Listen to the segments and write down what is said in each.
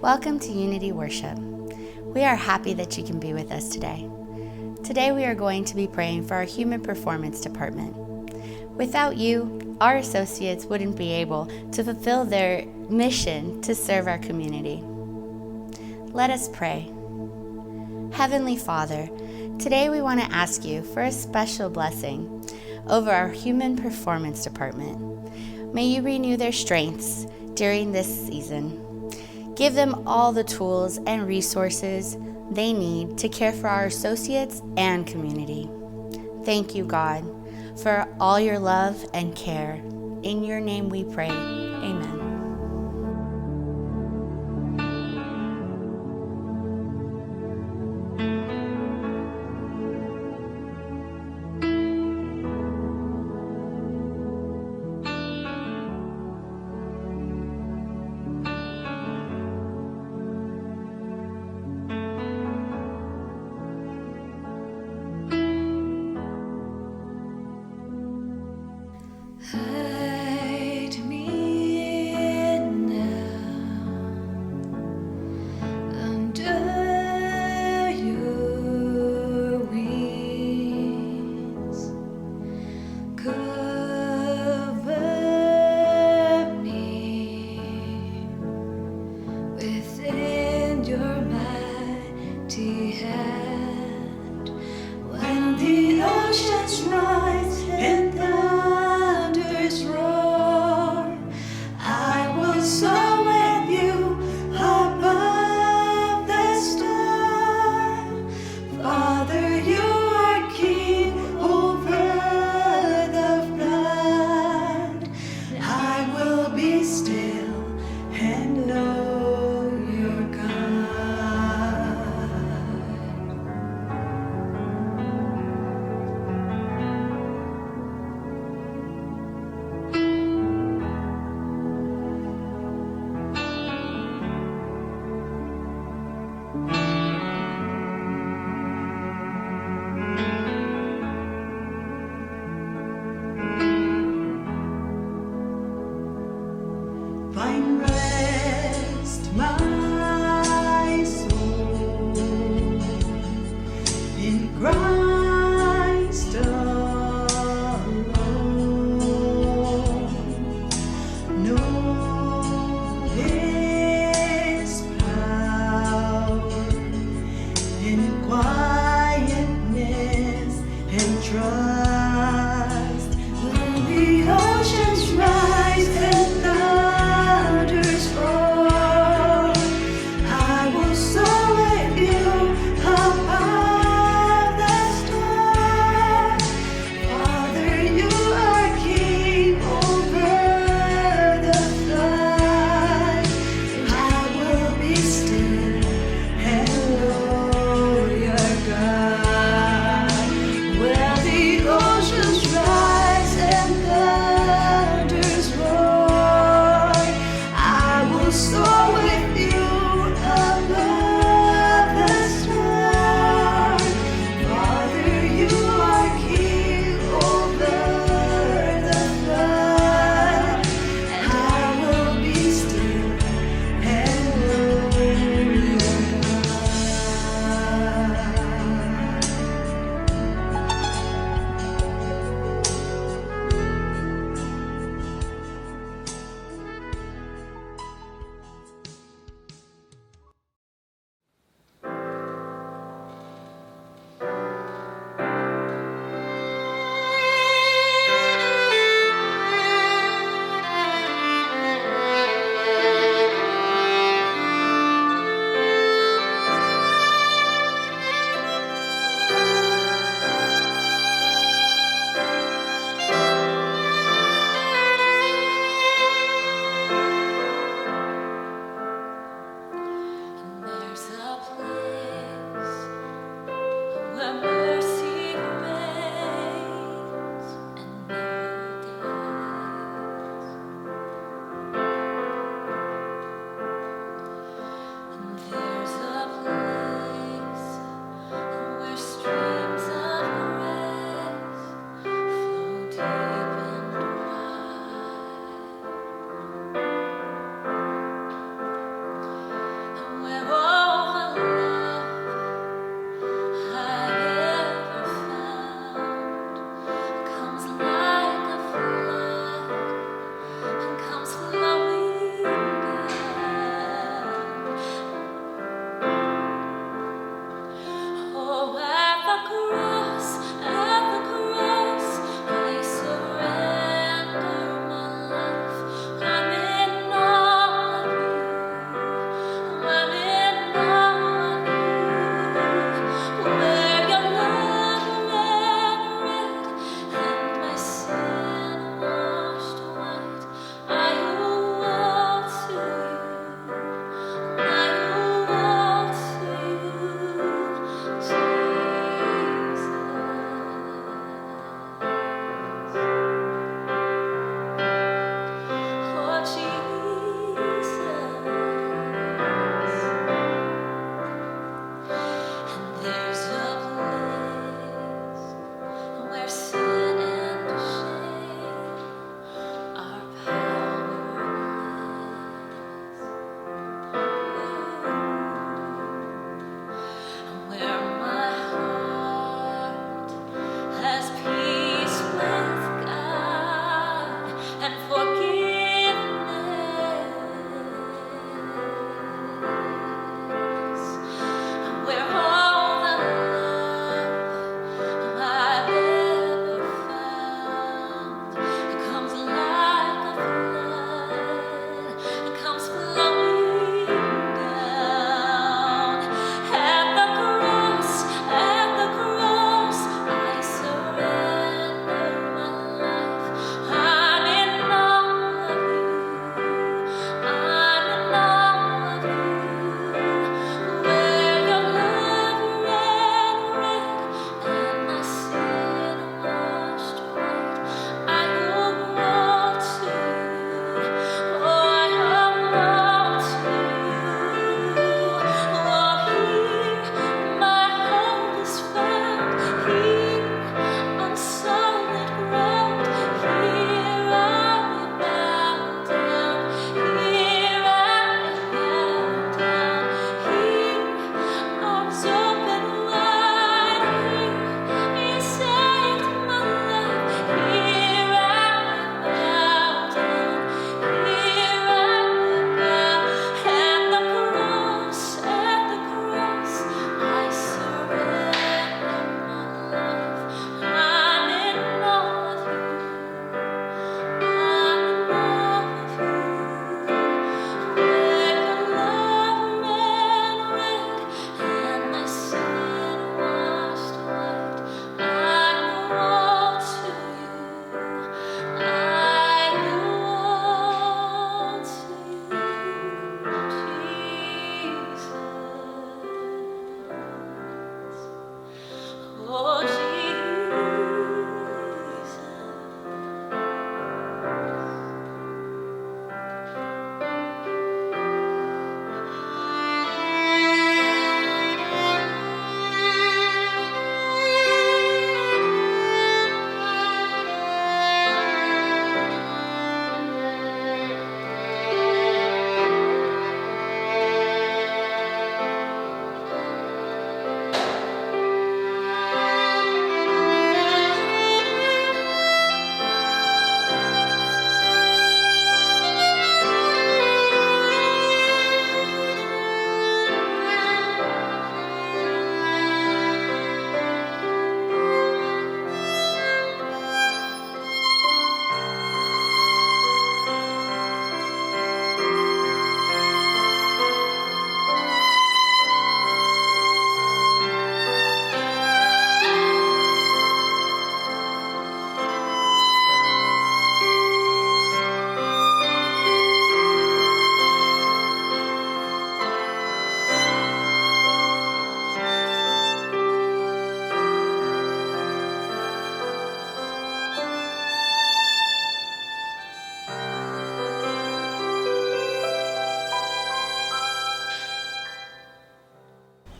Welcome to Unity Worship. We are happy that you can be with us today. Today we are going to be praying for our Human Performance Department. Without you, our associates wouldn't be able to fulfill their mission to serve our community. Let us pray. Heavenly Father, today we want to ask you for a special blessing over our Human Performance Department. May you renew their strengths during this season. Give them all the tools and resources they need to care for our associates and community. Thank you, God, for all your love and care. In your name we pray. Amen. Hide me now under your wings. Cover me within your mighty hand. When the oceans rise and thunders roar, I will soar with you above the storm. Father, you are king over the flood. I will be still and know you're God. Find rest, my soul, in Christ alone. Know His power in quietness and trust. When the oceans rise and thunders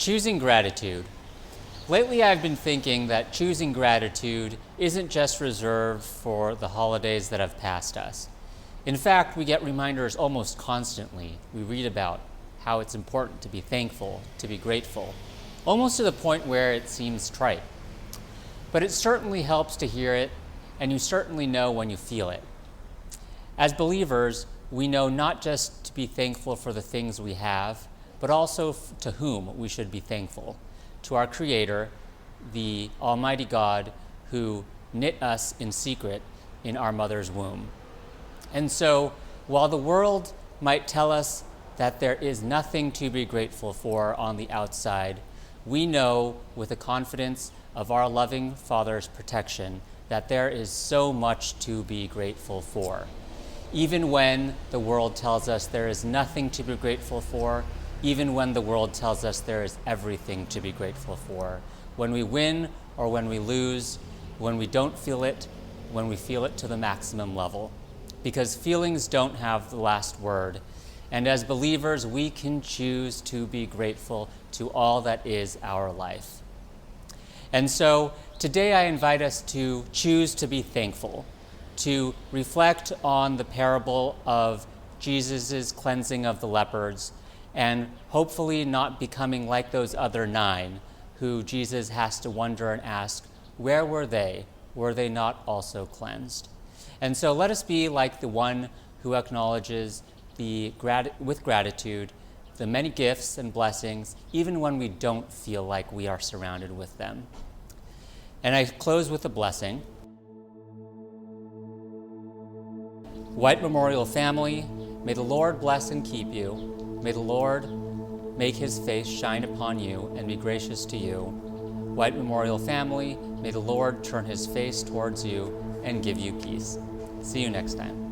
Choosing gratitude. Lately I've been thinking that choosing gratitude isn't just reserved for the holidays that have passed us. In fact, we get reminders almost constantly. We read about how it's important to be thankful, to be grateful, almost to the point where it seems trite. But it certainly helps to hear it, and you certainly know when you feel it. As believers, we know not just to be thankful for the things we have, but also to whom we should be thankful. To our Creator, the Almighty God, who knit us in secret in our mother's womb. And so, while the world might tell us that there is nothing to be grateful for on the outside, we know with the confidence of our loving Father's protection that there is so much to be grateful for. Even when the world tells us there is nothing to be grateful for, even when the world tells us there is everything to be grateful for. When we win or when we lose, when we don't feel it, when we feel it to the maximum level. Because feelings don't have the last word. And as believers, we can choose to be grateful to all that is our life. And so today I invite us to choose to be thankful, to reflect on the parable of Jesus' cleansing of the lepers, and hopefully not becoming like those other 9 who Jesus has to wonder and ask, where were they? Were they not also cleansed? And so let us be like the one who acknowledges with gratitude the many gifts and blessings, even when we don't feel like we are surrounded with them. And I close with a blessing. White Memorial family, may the Lord bless and keep you. May the Lord make his face shine upon you and be gracious to you. White Memorial family, may the Lord turn his face towards you and give you peace. See you next time.